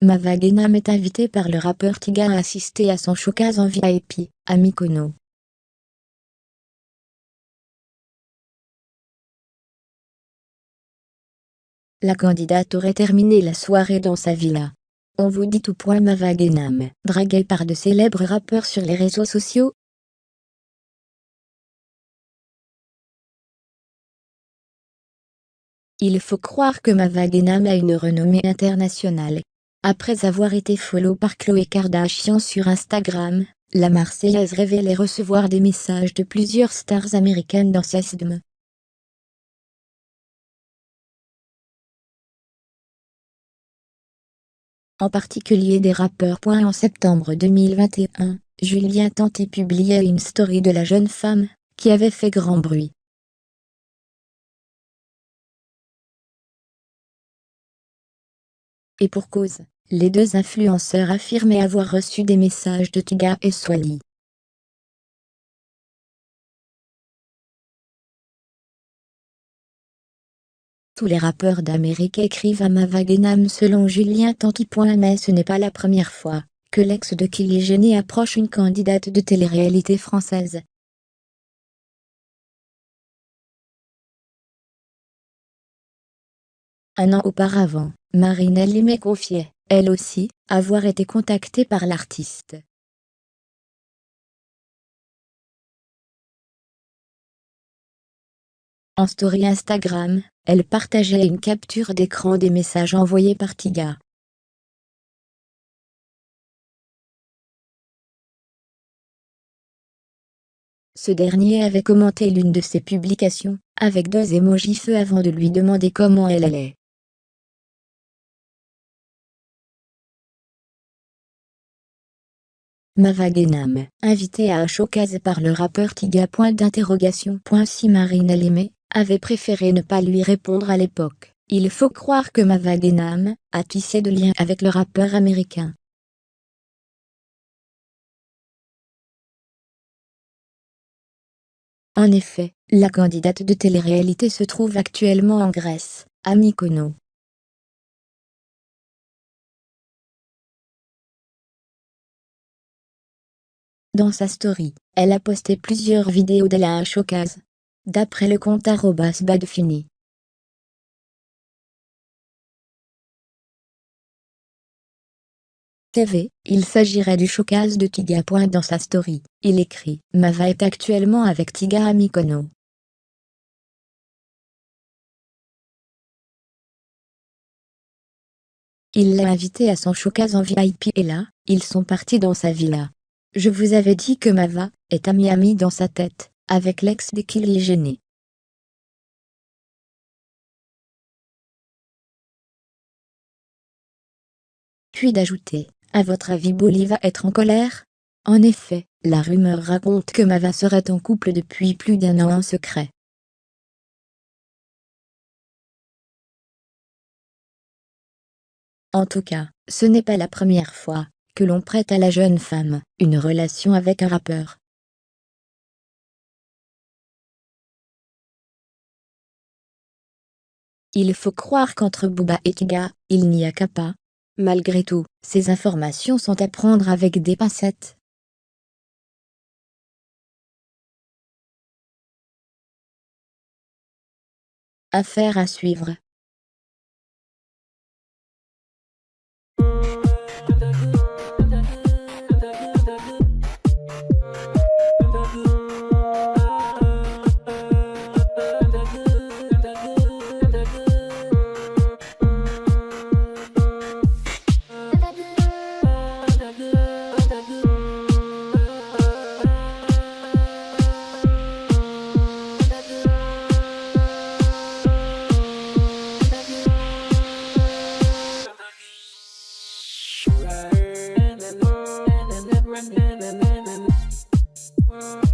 Mava Guénam est invitée par le rappeur Tiga à assister à son showcase en VIP, à Mykonos. La candidate aurait terminé la soirée dans sa villa. On vous dit tout. Mava Guénam, draguée par de célèbres rappeurs sur les réseaux sociaux. Il faut croire que Mava Guénam a une renommée internationale. Après avoir été follow par Khloé Kardashian sur Instagram, la Marseillaise révélait recevoir des messages de plusieurs stars américaines dans sa DM. En particulier des rappeurs. En septembre 2021, Julien Tanti publiait une story de la jeune femme, qui avait fait grand bruit. Et pour cause, les deux influenceurs affirmaient avoir reçu des messages de Tiga et Swally. Tous les rappeurs d'Amérique écrivent à Mava Guénam selon Julien Tanti. Mais ce n'est pas la première fois que l'ex de Kylie Jenner approche une candidate de télé-réalité française. Un an auparavant, Marine Limay confiait, elle aussi, avoir été contactée par l'artiste. En story Instagram, elle partageait une capture d'écran des messages envoyés par Tiga. Ce dernier avait commenté l'une de ses publications, avec 2 émojis feu avant de lui demander comment elle allait. Mava Guénam, invitée à un showcase par le rappeur Tiga. Si Marine Limay avait préféré ne pas lui répondre à l'époque, il faut croire que Mava Guénam a tissé de liens avec le rappeur américain. En effet, la candidate de télé-réalité se trouve actuellement en Grèce, à Mykonos. Dans sa story, elle a posté plusieurs vidéos d'elle à un showcase. D'après le compte @badfini TV, il s'agirait du showcase de Tiga. Dans sa story, il écrit « Mava est actuellement avec Tiga à Mykonos. Il l'a invité à son showcase en VIP et là, ils sont partis dans sa villa. Je vous avais dit que Mava est à Miami dans sa tête, avec l'ex de Kylie Jenner. » Puis d'ajouter « À votre avis Bolly va être en colère ?» En effet, la rumeur raconte que Mava serait en couple depuis plus d'1 an en secret. En tout cas, ce n'est pas la première fois que l'on prête à la jeune femme une relation avec un rappeur. Il faut croire qu'entre Booba et Tiga, il n'y a qu'à pas. Malgré tout, ces informations sont à prendre avec des pincettes. Affaire à suivre. Run.